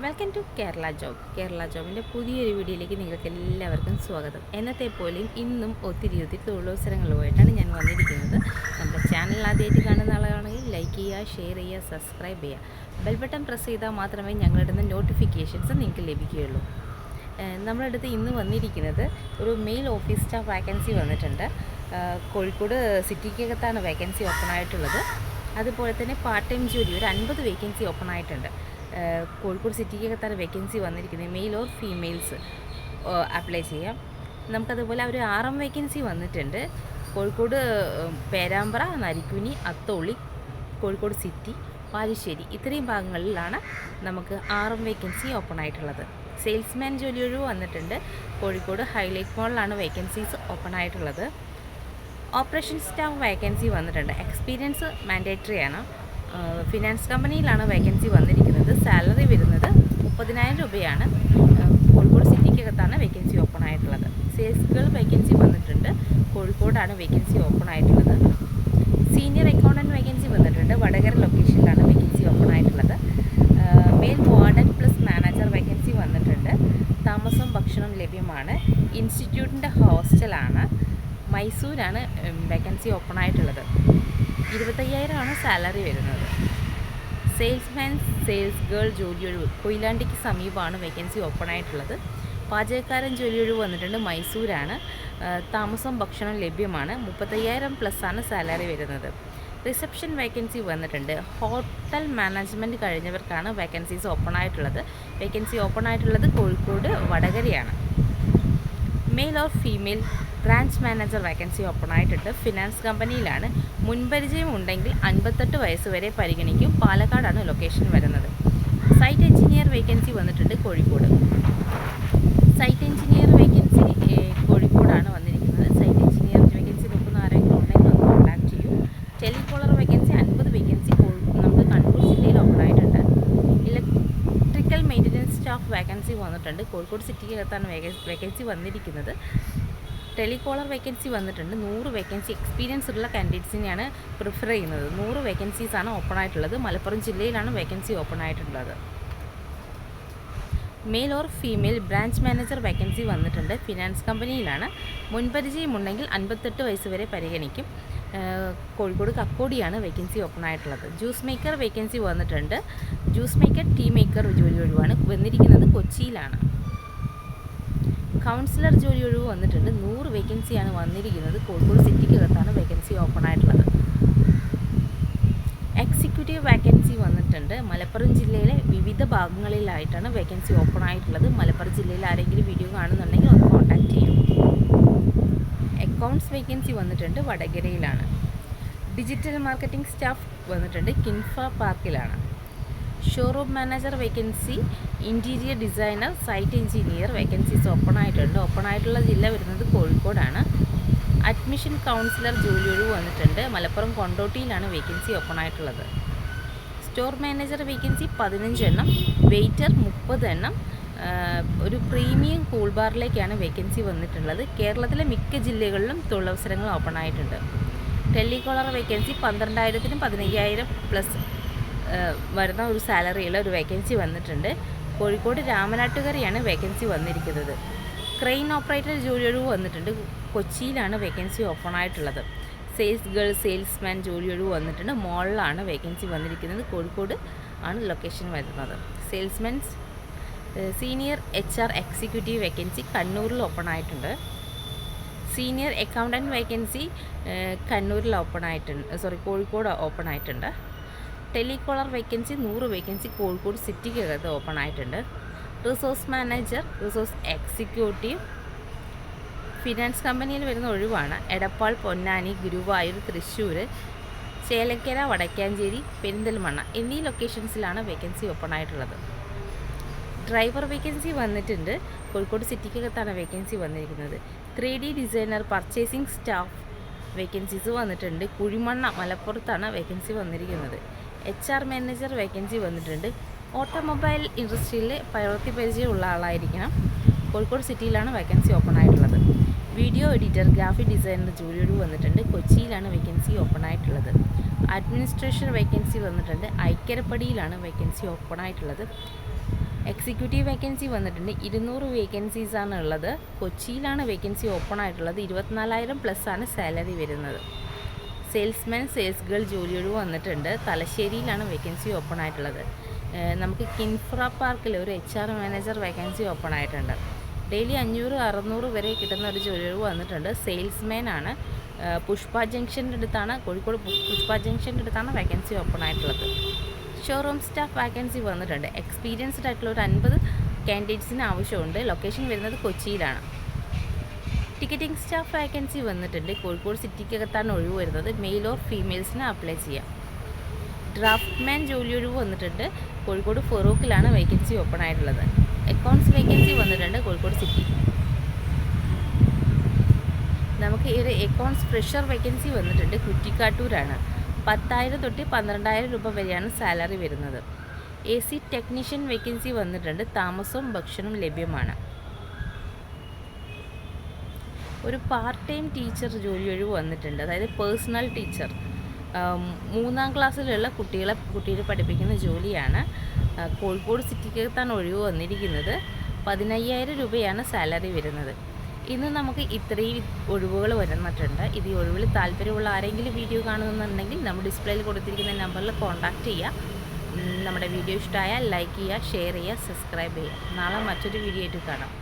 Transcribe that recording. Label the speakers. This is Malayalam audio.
Speaker 1: വെൽക്കം ടു കേരള ജോബിൻ്റെ പുതിയൊരു വീഡിയോയിലേക്ക് നിങ്ങൾക്ക് എല്ലാവർക്കും സ്വാഗതം. എന്നത്തെ പോലെയും ഇന്നും ഒത്തിരി തൊഴിലവസരങ്ങളുമായിട്ടാണ് ഞാൻ വന്നിരിക്കുന്നത്. നമ്മുടെ ചാനൽ ആദ്യമായിട്ട് കാണുന്ന ആളാണെങ്കിൽ ലൈക്ക് ചെയ്യുക, ഷെയർ ചെയ്യുക, സബ്സ്ക്രൈബ് ചെയ്യുക. ബെൽ ബട്ടൺ പ്രസ് ചെയ്താൽ മാത്രമേ ഞങ്ങളിടുന്ന നോട്ടിഫിക്കേഷൻസ് നിങ്ങൾക്ക് ലഭിക്കുകയുള്ളൂ. നമ്മുടെ അടുത്ത് ഇന്ന് വന്നിരിക്കുന്നത് ഒരു മെയിൽ ഓഫീസ് സ്റ്റാഫ് വാക്കൻസി വന്നിട്ടുണ്ട്. കോഴിക്കോട് സിറ്റിക്കകത്താണ് വേക്കൻസി ഓപ്പൺ ആയിട്ടുള്ളത്. അതുപോലെ തന്നെ പാർട്ട് ടൈം ജോലി ഒരു 50 വേക്കൻസി ഓപ്പൺ ആയിട്ടുണ്ട്. കോഴിക്കോട് സിറ്റിക്കകത്താണ് വേക്കൻസി വന്നിരിക്കുന്നത്. മെയിൽ ഓർ ഫീമെയിൽസ് അപ്ലൈ ചെയ്യാം. നമുക്കതുപോലെ ഒരു 6 വേക്കൻസി വന്നിട്ടുണ്ട്. കോഴിക്കോട് പേരാമ്പ്ര, നരിക്കുനി, അത്തോളി, കോഴിക്കോട് സിറ്റി, പാലിശ്ശേരി ഇത്രയും ഭാഗങ്ങളിലാണ് നമുക്ക് 6 വേക്കൻസി ഓപ്പൺ ആയിട്ടുള്ളത്. സെയിൽസ്മാൻ ജോലി ഒഴിവ് വന്നിട്ടുണ്ട്. കോഴിക്കോട് ഹൈലൈറ്റ് മോളിലാണ് വേക്കൻസീസ് ഓപ്പൺ ആയിട്ടുള്ളത്. ഓപ്പറേഷൻ സ്റ്റാഫ് വേക്കൻസി വന്നിട്ടുണ്ട്. എക്സ്പീരിയൻസ് മാൻഡേറ്ററി ആണ്. ഫിനാൻസ് കമ്പനിയിലാണ് വേക്കൻസി വന്നിരിക്കുന്നത്. സാലറി വരുന്നത് 30,000 രൂപയാണ്. കോഴിക്കോട് സിറ്റിക്കകത്താണ് വേക്കൻസി ഓപ്പൺ ആയിട്ടുള്ളത്. സെയിൽസ് ഗേൾ വേക്കൻസി വന്നിട്ടുണ്ട്. കോഴിക്കോടാണ് വേക്കൻസി ഓപ്പൺ ആയിട്ടുള്ളത്. സീനിയർ അക്കൗണ്ടൻറ്റ് വേക്കൻസി വന്നിട്ടുണ്ട്. വടകര ലൊക്കേഷനിലാണ് വേക്കൻസി ഓപ്പൺ ആയിട്ടുള്ളത്. Male warden plus manager vacancy വന്നിട്ടുണ്ട്. താമസവും ഭക്ഷണവും ലഭ്യമാണ്. ഇൻസ്റ്റിറ്റ്യൂട്ടിൻ്റെ ഹോസ്റ്റലാണ്. മൈസൂരാണ് വേക്കൻസി ഓപ്പൺ ആയിട്ടുള്ളത്. 25,000 സാലറി വരുന്നത്. സെയിൽസ്മാൻ, സെയിൽസ് ഗേൾ ജോലി ഒഴിവ് കൊയിലാണ്ടിക്ക് സമീപമാണ് വേക്കൻസി ഓപ്പൺ ആയിട്ടുള്ളത്. പാചകക്കാരൻ ജോലി ഒഴിവ് വന്നിട്ടുണ്ട്. മൈസൂരാണ്. താമസവും ഭക്ഷണം ലഭ്യമാണ്. 35,000 ആണ് സാലറി വരുന്നത്. റിസപ്ഷൻ വേക്കൻസി വന്നിട്ടുണ്ട്. ഹോട്ടൽ മാനേജ്മെൻറ്റ് കഴിഞ്ഞവർക്കാണ് വേക്കൻസീസ് ഓപ്പൺ ആയിട്ടുള്ളത്. വേക്കൻസി ഓപ്പൺ ആയിട്ടുള്ളത് കോഴിക്കോട് വടകരയാണ്. Male or female branch manager vacancy open ആയിട്ടുണ്ട്. ഫിനാൻസ് കമ്പനിയിലാണ്. മുൻപരിചയം ഉണ്ടെങ്കിൽ 58 വയസ്സ് വരെ പരിഗണിക്കും. പാലക്കാടാണ് ലൊക്കേഷൻ വരുന്നത്. സൈറ്റ് എഞ്ചിനീയർ വേക്കൻസി വന്നിട്ടുണ്ട് കോഴിക്കോട്. സൈറ്റ് എഞ്ചിനീയർ വേക്കൻസി കോഴിക്കോടാണ് വന്നിരിക്കുന്നത്. സൈറ്റ് എഞ്ചിനീയർ വേക്കൻസി നോക്കുന്ന ആരെങ്കിലും ഉണ്ടെങ്കിൽ ഒന്ന് കോൺടാക്ട് ചെയ്യൂ. ടെലികോളർ വേക്കൻസി 50 വേക്കൻസി നമുക്ക് കണ്ണൂർ ജില്ലയിൽ ഓപ്പൺ ആയിട്ടുണ്ട്. ഇലക്ട്രിക്കൽ മെയിൻ്റനൻസ് സ്റ്റാഫ് വേക്കൻസി വന്നിട്ടുണ്ട്. കോഴിക്കോട് സിറ്റിക്കകത്താണ് വേക്കൻസി വന്നിരിക്കുന്നത്. ടെലികോളർ വേക്കൻസി വന്നിട്ടുണ്ട്. 100 വേക്കൻസി എക്സ്പീരിയൻസ് ഉള്ള കാൻഡിഡേറ്റ്സിനെയാണ് പ്രിഫർ ചെയ്യുന്നത്. 100 വേക്കൻസീസാണ് ഓപ്പൺ ആയിട്ടുള്ളത്. മലപ്പുറം ജില്ലയിലാണ് വേക്കൻസി ഓപ്പൺ ആയിട്ടുള്ളത്. Mail or female branch manager vacancy വന്നിട്ടുണ്ട്. ഫിനാൻസ് കമ്പനിയിലാണ്. മുൻപരിചയമുണ്ടെങ്കിൽ 58 വയസ്സ് വരെ പരിഗണിക്കും. കോഴിക്കോട് കക്കോടിയാണ് വേക്കൻസി ഓപ്പൺ ആയിട്ടുള്ളത്. ജ്യൂസ് മേക്കർ വേക്കൻസി വന്നിട്ടുണ്ട്. ജ്യൂസ് മേക്കർ, ടീ മേക്കർ ജോലി ഒഴിവാണ് വന്നിരിക്കുന്നത്. കൊച്ചിയിലാണ്. കൗൺസിലർ ജോലി ഒഴിവ് വന്നിട്ടുണ്ട്. 100 വേക്കൻസിയാണ് വന്നിരിക്കുന്നത്. കോഴിക്കോട് സിറ്റിക്കകത്താണ് വേക്കൻസി ഓപ്പൺ ആയിട്ടുള്ളത്. എക്സിക്യൂട്ടീവ് വേക്കൻസി വന്നിട്ടുണ്ട്. മലപ്പുറം ജില്ലയിലെ വിവിധ ഭാഗങ്ങളിലായിട്ടാണ് വേക്കൻസി ഓപ്പൺ ആയിട്ടുള്ളത്. മലപ്പുറം ജില്ലയിൽ ആരെങ്കിലും വീഡിയോ കാണുന്നുണ്ടെങ്കിൽ ഒന്ന് കോൺടാക്ട് ചെയ്യും. അക്കൗണ്ട്സ് വേക്കൻസി വന്നിട്ടുണ്ട്. വടകരയിലാണ്. ഡിജിറ്റൽ മാർക്കറ്റിംഗ് സ്റ്റാഫ് വന്നിട്ടുണ്ട്. കിൻഫ പാർക്കിലാണ്. Showroom manager vacancy, interior designer, site engineer vacancies open ആയിട്ടുണ്ട്. ഓപ്പൺ ആയിട്ടുള്ള ജില്ല വരുന്നത് കോഴിക്കോടാണ്. അഡ്മിഷൻ കൗൺസിലർ ജോലി ഒഴിവ് വന്നിട്ടുണ്ട്. മലപ്പുറം കൊണ്ടോട്ടിയിലാണ് വേക്കൻസി ഓപ്പൺ ആയിട്ടുള്ളത്. സ്റ്റോർ മാനേജർ വേക്കൻസി 15 എണ്ണം, വെയ്റ്റർ 30 എണ്ണം. ഒരു പ്രീമിയം കൂൾ ബാറിലേക്കാണ് വേക്കൻസി വന്നിട്ടുള്ളത്. കേരളത്തിലെ മിക്ക ജില്ലകളിലും തൊഴിലവസരങ്ങൾ ഓപ്പൺ ആയിട്ടുണ്ട്. ടെലികോളർ വേക്കൻസി 12,000-നും 15,000+ വരുന്ന ഒരു സാലറിയുള്ള ഒരു വേക്കൻസി വന്നിട്ടുണ്ട്. കോഴിക്കോട് രാമനാട്ടുകരയാണ് വേക്കൻസി വന്നിരിക്കുന്നത്. ക്രെയിൻ ഓപ്പറേറ്റർ ജോലി ഒഴിവ് വന്നിട്ടുണ്ട്. കൊച്ചിയിലാണ് വേക്കൻസി ഓപ്പൺ ആയിട്ടുള്ളത്. സെയിൽസ് ഗേൾ, സെയിൽസ്മാൻ ജോലി ഒഴിവ് വന്നിട്ടുണ്ട്. മോളിലാണ് വേക്കൻസി വന്നിരിക്കുന്നത്. കോഴിക്കോട് ആണ് ലൊക്കേഷൻ വരുന്നത്. Salesman senior HR executive vacancy കണ്ണൂരിൽ ഓപ്പൺ ആയിട്ടുണ്ട്. സീനിയർ അക്കൗണ്ടൻറ്റ് വേക്കൻസി കണ്ണൂരിൽ ഓപ്പൺ ആയിട്ടുണ്ട്. കോഴിക്കോട് ഓപ്പൺ ആയിട്ടുണ്ട്. ടെലികോളർ വേക്കൻസി 100 വേക്കൻസി കോഴിക്കോട് സിറ്റിക്കകത്ത് ഓപ്പൺ ആയിട്ടുണ്ട്. Resource manager, resource executive finance കമ്പനിയിൽ വരുന്ന ഒഴിവാണ്. എടപ്പാൾ, പൊന്നാനി, ഗുരുവായൂർ, തൃശ്ശൂർ, ചേലക്കര, വടക്കാഞ്ചേരി, പെരിന്തൽമണ്ണ എന്നീ ലൊക്കേഷൻസിലാണ് വേക്കൻസി ഓപ്പൺ ആയിട്ടുള്ളത്. ഡ്രൈവർ വേക്കൻസി വന്നിട്ടുണ്ട്. കോഴിക്കോട് സിറ്റിക്കകത്താണ് വേക്കൻസി വന്നിരിക്കുന്നത്. 3D designer, purchasing staff vacancies വന്നിട്ടുണ്ട്. കുഴിമണ്ണ, മലപ്പുറത്താണ് വേക്കൻസി വന്നിരിക്കുന്നത്. HR മാനേജർ വേക്കൻസി വന്നിട്ടുണ്ട്. ഓട്ടോമൊബൈൽ ഇൻഡസ്ട്രിയിൽ പ്രവൃത്തി പരിചയമുള്ള ആളായിരിക്കണം. കോഴിക്കോട് സിറ്റിയിലാണ് വേക്കൻസി ഓപ്പൺ ആയിട്ടുള്ളത്. വീഡിയോ എഡിറ്റർ, ഗ്രാഫിക് ഡിസൈനർ ജോലി ഒഴിവ് വന്നിട്ടുണ്ട്. കൊച്ചിയിലാണ് വേക്കൻസി ഓപ്പൺ ആയിട്ടുള്ളത്. അഡ്മിനിസ്ട്രേഷൻ വേക്കൻസി വന്നിട്ടുണ്ട്. ഐക്കരപ്പടിയിലാണ് വേക്കൻസി ഓപ്പൺ ആയിട്ടുള്ളത്. എക്സിക്യൂട്ടീവ് വേക്കൻസി വന്നിട്ടുണ്ട് 200 വേക്കൻസീസാണ് ഉള്ളത്. കൊച്ചിയിലാണ് വേക്കൻസി ഓപ്പൺ ആയിട്ടുള്ളത്. 24,000 പ്ലസ് ആണ് സാലറി വരുന്നത്. സെയിൽസ്മാൻ സെയിൽസ് ഗേൾ ജോലിയൊഴിവ് വന്നിട്ടുണ്ട്. തലശ്ശേരിയിലാണ് വേക്കൻസി ഓപ്പൺ ആയിട്ടുള്ളത്. നമുക്ക് കിൻഫ്ര പാർക്കിൽ ഒരു HR മാനേജർ വേക്കൻസി ഓപ്പൺ ആയിട്ടുണ്ട്. ഡെയിലി 500-600 വരെ കിട്ടുന്ന ഒരു ജോലിയൊഴിവ് വന്നിട്ടുണ്ട്. സെയിൽസ്മാൻ ആണ്. പുഷ്പ ജംഗ്ഷൻ്റെ അടുത്താണ്, കോഴിക്കോട് പുഷ്പ ജംഗ്ഷൻ്റെ അടുത്താണ് വേക്കൻസി ഓപ്പൺ ആയിട്ടുള്ളത്. ഷോറൂം സ്റ്റാഫ് വേക്കൻസി വന്നിട്ടുണ്ട്. എക്സ്പീരിയൻസ്ഡ് ആയിട്ടുള്ള ഒരു 50 കാൻഡിഡേറ്റ്സിന് ആവശ്യമുണ്ട്. ലൊക്കേഷൻ വരുന്നത് കൊച്ചിയിലാണ്. ടിക്കറ്റിംഗ് സ്റ്റാഫ് വേക്കൻസി വന്നിട്ടുണ്ട്. കോഴിക്കോട് സിറ്റിക്കകത്താണ് ഒഴിവ് വരുന്നത്. മെയിൽ ഓർ ഫീമെയിൽസിന് അപ്ലൈ ചെയ്യാം. ഡ്രാഫ്റ്റ്മാൻ ജോലി ഒഴിവ് വന്നിട്ടുണ്ട്. കോഴിക്കോട് ഫറൂഖിലാണ് വേക്കൻസി ഓപ്പൺ ആയിട്ടുള്ളത്. അക്കൗണ്ട്സ് വേക്കൻസി വന്നിട്ടുണ്ട് കോഴിക്കോട് സിറ്റി. നമുക്ക് ഈ ഒരു അക്കൗണ്ട്സ് ഫ്രഷർ വേക്കൻസി വന്നിട്ടുണ്ട്. കുറ്റിക്കാട്ടൂരാണ്. 10,000 തൊട്ട് 12,000 രൂപ വരെയാണ് സാലറി വരുന്നത്. AC ടെക്നീഷ്യൻ വേക്കൻസി വന്നിട്ടുണ്ട്. താമസവും ഭക്ഷണവും ലഭ്യമാണ്. ഒരു പാർട്ട് ടൈം ടീച്ചർ ജോലി ഒഴിവ് വന്നിട്ടുണ്ട്. അതായത് പേഴ്സണൽ ടീച്ചർ. 3ാം ക്ലാസ്സിലുള്ള കുട്ടികളെ പഠിപ്പിക്കുന്ന ജോലിയാണ്. കോഴിക്കോട് സിറ്റിക്കകത്താണ് ഒഴിവ് വന്നിരിക്കുന്നത്. 15,000 രൂപയാണ് സാലറി വരുന്നത്. ഇന്ന് നമുക്ക് ഇത്രയും ഒഴിവുകൾ വരുന്നിട്ടുണ്ട്. ഇത് ഈ ഒഴിവിൽ താല്പര്യമുള്ള ആരെങ്കിലും വീഡിയോ കാണുന്നുണ്ടെങ്കിൽ നമ്മൾ ഡിസ്പ്ലേയിൽ കൊടുത്തിരിക്കുന്ന നമ്പറിൽ കോൺടാക്റ്റ് ചെയ്യുക. നമ്മുടെ വീഡിയോ ഇഷ്ടമായാൽ ലൈക്ക് ചെയ്യുക, ഷെയർ ചെയ്യുക, സബ്സ്ക്രൈബ് ചെയ്യുക. നാളെ മറ്റൊരു വീഡിയോ ആയിട്ട് കാണാം.